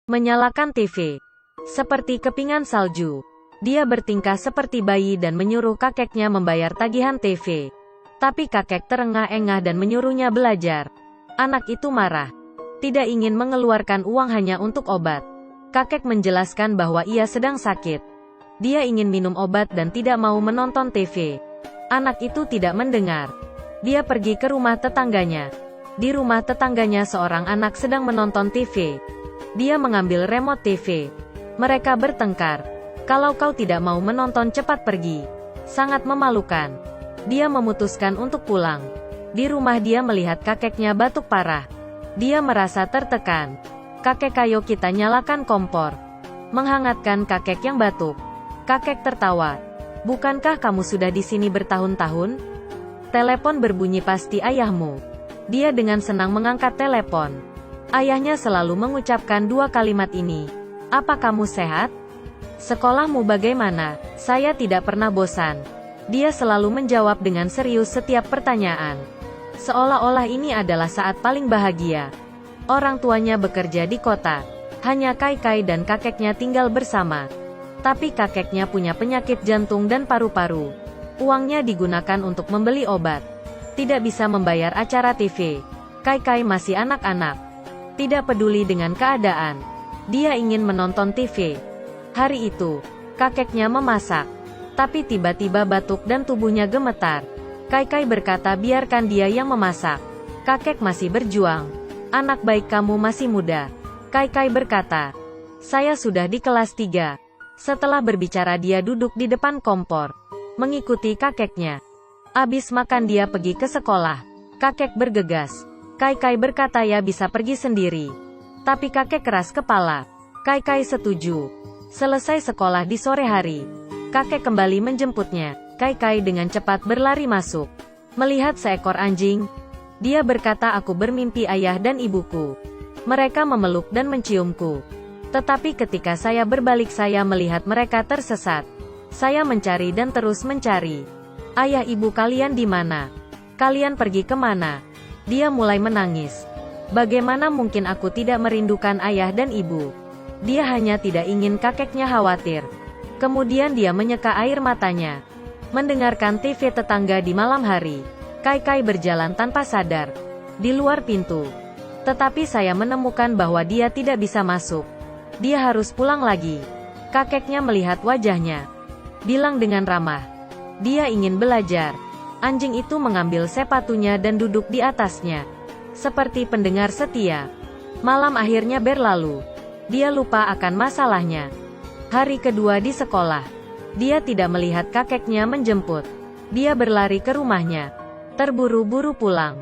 menyalakan TV. Seperti kepingan salju. Dia bertingkah seperti bayi dan menyuruh kakeknya membayar tagihan TV. Tapi kakek terengah-engah dan menyuruhnya belajar. Anak itu marah. Tidak ingin mengeluarkan uang hanya untuk obat. Kakek menjelaskan bahwa ia sedang sakit. Dia ingin minum obat dan tidak mau menonton TV. Anak itu tidak mendengar. Dia pergi ke rumah tetangganya. Di rumah tetangganya seorang anak sedang menonton TV. Dia mengambil remote TV. Mereka bertengkar. Kalau kau tidak mau menonton, cepat pergi. Sangat memalukan. Dia memutuskan untuk pulang. Di rumah dia melihat kakeknya batuk parah. Dia merasa tertekan. Kakek, ayo kita nyalakan kompor. Menghangatkan kakek yang batuk. Kakek tertawa. Bukankah kamu sudah di sini bertahun-tahun? Telepon berbunyi, pasti ayahmu. Dia dengan senang mengangkat telepon. Ayahnya selalu mengucapkan dua kalimat ini. Apa kamu sehat? Sekolahmu bagaimana? Saya tidak pernah bosan. Dia selalu menjawab dengan serius setiap pertanyaan. Seolah-olah ini adalah saat paling bahagia. Orang tuanya bekerja di kota. Hanya Kai-Kai dan kakeknya tinggal bersama. Tapi kakeknya punya penyakit jantung dan paru-paru. Uangnya digunakan untuk membeli obat. Tidak bisa membayar acara TV. Kai-Kai masih anak-anak. Tidak peduli dengan keadaan. Dia ingin menonton TV. Hari itu, kakeknya memasak. Tapi tiba-tiba batuk dan tubuhnya gemetar. Kai-Kai berkata biarkan dia yang memasak. Kakek masih berjuang. Anak baik, kamu masih muda. Kai-Kai berkata. Saya sudah di kelas 3. Setelah berbicara dia duduk di depan kompor. Mengikuti kakeknya. Abis makan dia pergi ke sekolah. Kakek bergegas. Kai-Kai berkata ya bisa pergi sendiri. Tapi kakek keras kepala. Kai-Kai setuju. Selesai sekolah di sore hari. Kakek kembali menjemputnya. Kai-Kai dengan cepat berlari masuk. Melihat seekor anjing. Dia berkata aku bermimpi ayah dan ibuku. Mereka memeluk dan menciumku. Tetapi ketika saya berbalik saya melihat mereka tersesat. Saya mencari dan terus mencari. Ayah ibu kalian di mana? Kalian pergi kemana? Dia mulai menangis. Bagaimana mungkin aku tidak merindukan ayah dan ibu? Dia hanya tidak ingin kakeknya khawatir. Kemudian dia menyeka air matanya. Mendengarkan TV tetangga di malam hari. Kai-Kai berjalan tanpa sadar. Di luar pintu. Tetapi saya menemukan bahwa dia tidak bisa masuk. Dia harus pulang lagi. Kakeknya melihat wajahnya. Bilang dengan ramah. Dia ingin belajar. Anjing itu mengambil sepatunya dan duduk di atasnya. Seperti pendengar setia. Malam akhirnya berlalu. Dia lupa akan masalahnya. Hari kedua di sekolah. Dia tidak melihat kakeknya menjemput. Dia berlari ke rumahnya. Terburu-buru pulang.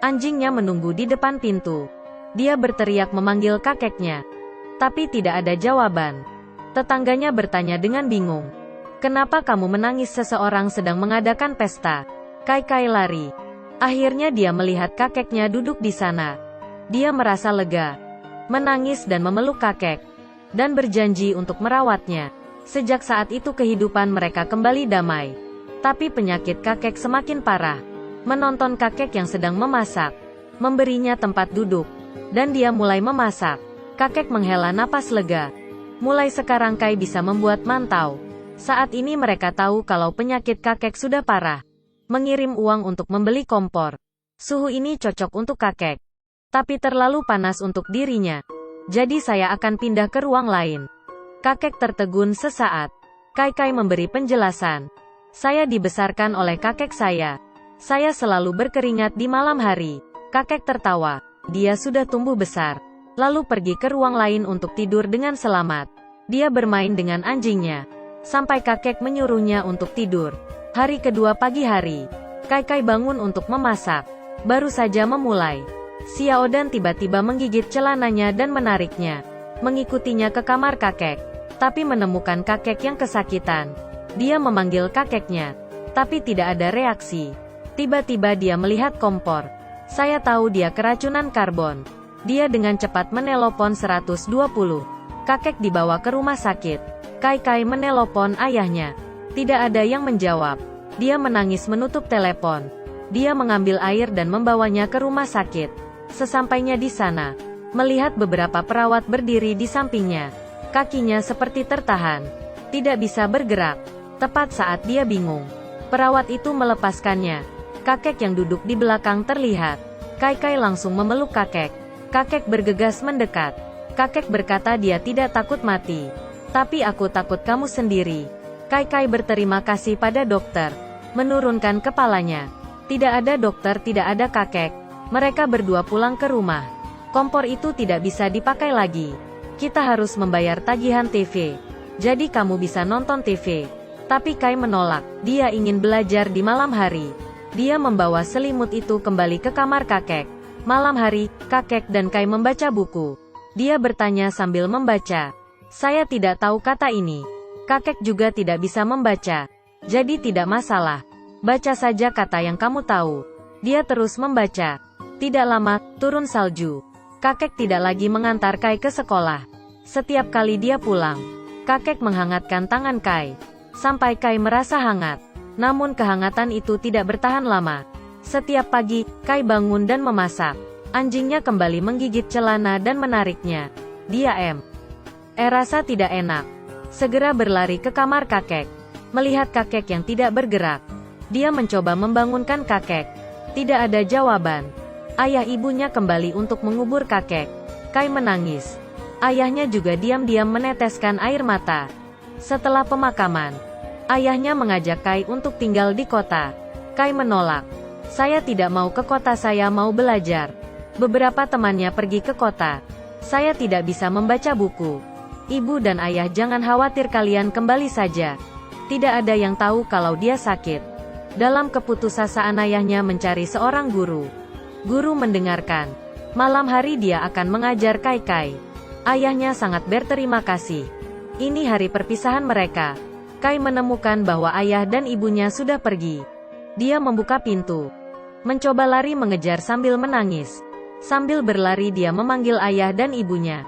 Anjingnya menunggu di depan pintu. Dia berteriak memanggil kakeknya. Tapi tidak ada jawaban. Tetangganya bertanya dengan bingung. Kenapa kamu menangis? Seseorang sedang mengadakan pesta. Kai-Kai lari. Akhirnya dia melihat kakeknya duduk di sana. Dia merasa lega. Menangis dan memeluk kakek. Dan berjanji untuk merawatnya. Sejak saat itu kehidupan mereka kembali damai. Tapi penyakit kakek semakin parah. Menonton kakek yang sedang memasak. Memberinya tempat duduk. Dan dia mulai memasak. Kakek menghela napas lega. Mulai sekarang Kai bisa membuat mantau. Saat ini mereka tahu kalau penyakit kakek sudah parah. Mengirim uang untuk membeli kompor. Suhu ini cocok untuk kakek. Tapi terlalu panas untuk dirinya. Jadi saya akan pindah ke ruang lain. Kakek tertegun sesaat. Kai-Kai memberi penjelasan. Saya dibesarkan oleh kakek saya. Saya selalu berkeringat di malam hari. Kakek tertawa. Dia sudah tumbuh besar. Lalu pergi ke ruang lain untuk tidur dengan selamat. Dia bermain dengan anjingnya. Sampai kakek menyuruhnya untuk tidur. Hari kedua pagi hari. Kai-Kai bangun untuk memasak. Baru saja memulai. Xiaodan tiba-tiba menggigit celananya dan menariknya. Mengikutinya ke kamar kakek. Tapi menemukan kakek yang kesakitan. Dia memanggil kakeknya. Tapi tidak ada reaksi. Tiba-tiba dia melihat kompor. Saya tahu dia keracunan karbon. Dia dengan cepat menelpon 120. Kakek dibawa ke rumah sakit. Kai-Kai menelpon ayahnya. Tidak ada yang menjawab. Dia menangis menutup telepon. Dia mengambil air dan membawanya ke rumah sakit. Sesampainya di sana, Melihat beberapa perawat berdiri di sampingnya, kakinya seperti tertahan, tidak bisa bergerak. Tepat saat dia bingung, perawat itu melepaskannya. Kakek yang duduk di belakang terlihat. Kai langsung memeluk kakek. Kakek bergegas mendekat. Kakek berkata dia tidak takut mati. Tapi aku takut kamu sendiri. Kai berterima kasih pada dokter. Menurunkan kepalanya. Tidak ada dokter, tidak ada kakek. Mereka berdua pulang ke rumah. Kompor itu tidak bisa dipakai lagi. Kita harus membayar tagihan TV. Jadi kamu bisa nonton TV. Tapi Kai menolak. Dia ingin belajar di malam hari. Dia membawa selimut itu kembali ke kamar kakek. Malam hari, kakek dan Kai membaca buku. Dia bertanya sambil membaca. Saya tidak tahu kata ini. Kakek juga tidak bisa membaca. Jadi tidak masalah. Baca saja kata yang kamu tahu. Dia terus membaca. Tidak lama, turun salju. Kakek tidak lagi mengantar Kai ke sekolah. Setiap kali dia pulang, kakek menghangatkan tangan Kai. Sampai Kai merasa hangat. Namun kehangatan itu tidak bertahan lama. Setiap pagi, Kai bangun dan memasak. Anjingnya kembali menggigit celana dan menariknya. Dia rasa tidak enak. Segera berlari ke kamar kakek. Melihat kakek yang tidak bergerak, dia mencoba membangunkan kakek. Tidak ada jawaban. Ayah ibunya kembali untuk mengubur kakek. Kai menangis. Ayahnya juga diam-diam meneteskan air mata. Setelah pemakaman, ayahnya mengajak Kai untuk tinggal di kota. Kai menolak. Saya tidak mau ke kota, saya mau belajar. Beberapa temannya pergi ke kota. Saya tidak bisa membaca buku. Ibu dan ayah jangan khawatir, kalian kembali saja. Tidak ada yang tahu kalau dia sakit. Dalam keputusasaan ayahnya mencari seorang guru. Guru mendengarkan. Malam hari dia akan mengajar Kai. Ayahnya sangat berterima kasih. Ini hari perpisahan mereka. Kai menemukan bahwa ayah dan ibunya sudah pergi. Dia membuka pintu. Mencoba lari mengejar sambil menangis. Sambil berlari dia memanggil ayah dan ibunya.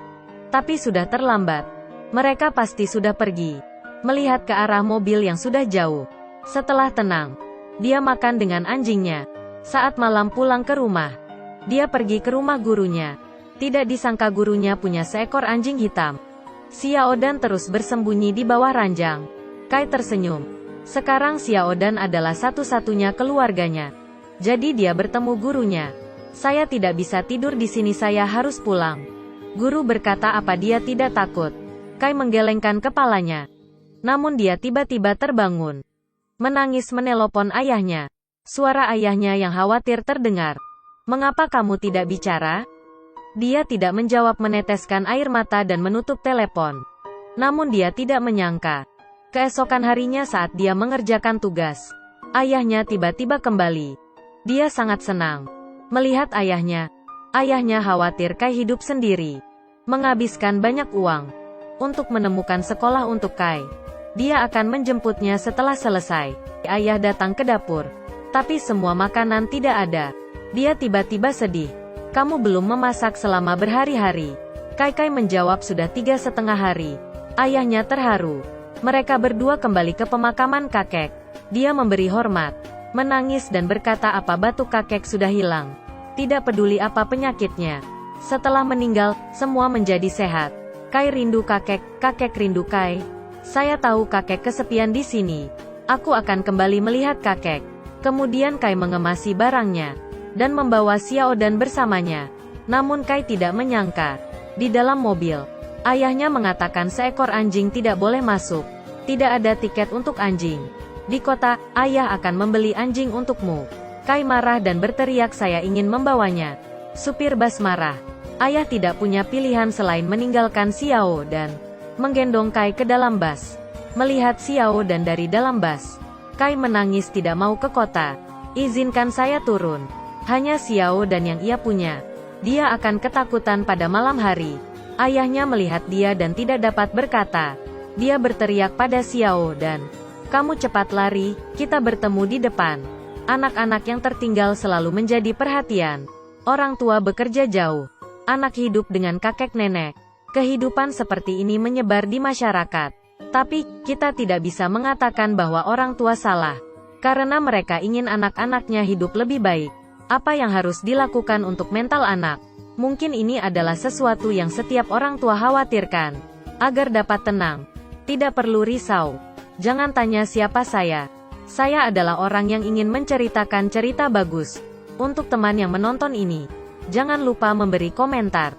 Tapi sudah terlambat. Mereka pasti sudah pergi. Melihat ke arah mobil yang sudah jauh. Setelah tenang, dia makan dengan anjingnya. Saat malam pulang ke rumah, dia pergi ke rumah gurunya. Tidak disangka gurunya punya seekor anjing hitam. Xiao Dan terus bersembunyi di bawah ranjang. Kai tersenyum. Sekarang Xiao Dan adalah satu-satunya keluarganya. Jadi dia bertemu gurunya. Saya tidak bisa tidur di sini, saya harus pulang. Guru berkata apa dia tidak takut. Kai menggelengkan kepalanya. Namun dia tiba-tiba terbangun. Menangis menelpon ayahnya. Suara ayahnya yang khawatir terdengar. Mengapa kamu tidak bicara? Dia tidak menjawab, meneteskan air mata dan menutup telepon. Namun dia tidak menyangka. Keesokan harinya saat dia mengerjakan tugas, ayahnya tiba-tiba kembali. Dia sangat senang melihat ayahnya. Ayahnya khawatir Kai hidup sendiri. Menghabiskan banyak uang untuk menemukan sekolah untuk Kai. Dia akan menjemputnya setelah selesai. Ayah datang ke dapur. Tapi semua makanan tidak ada. Dia tiba-tiba sedih. Kamu belum memasak selama berhari-hari. Kai menjawab sudah 3,5 hari. Ayahnya terharu. Mereka berdua kembali ke pemakaman kakek. Dia memberi hormat, menangis dan berkata apa batuk kakek sudah hilang. Tidak peduli apa penyakitnya. Setelah meninggal, semua menjadi sehat. Kai rindu kakek, kakek rindu Kai. Saya tahu kakek kesepian di sini. Aku akan kembali melihat kakek. Kemudian Kai mengemasi barangnya dan membawa Xiao Dan bersamanya. Namun Kai tidak menyangka, di dalam mobil, ayahnya mengatakan seekor anjing tidak boleh masuk. Tidak ada tiket untuk anjing. Di kota, ayah akan membeli anjing untukmu. Kai marah dan berteriak, saya ingin membawanya. Supir bus marah. Ayah tidak punya pilihan selain meninggalkan Xiao Dan menggendong Kai ke dalam bus. Melihat Xiao Dan dari dalam bus, Kai menangis, tidak mau ke kota. Izinkan saya turun. Hanya Xiao Dan yang ia punya. Dia akan ketakutan pada malam hari. Ayahnya melihat dia dan tidak dapat berkata. Dia berteriak pada Xiao Dan, kamu cepat lari, kita bertemu di depan. Anak-anak yang tertinggal selalu menjadi perhatian. Orang tua bekerja jauh. Anak hidup dengan kakek nenek. Kehidupan seperti ini menyebar di masyarakat. Tapi, kita tidak bisa mengatakan bahwa orang tua salah. Karena mereka ingin anak-anaknya hidup lebih baik. Apa yang harus dilakukan untuk mental anak? Mungkin ini adalah sesuatu yang setiap orang tua khawatirkan. Agar dapat tenang. Tidak perlu risau. Jangan tanya siapa saya. Saya adalah orang yang ingin menceritakan cerita bagus. Untuk teman yang menonton ini, jangan lupa memberi komentar.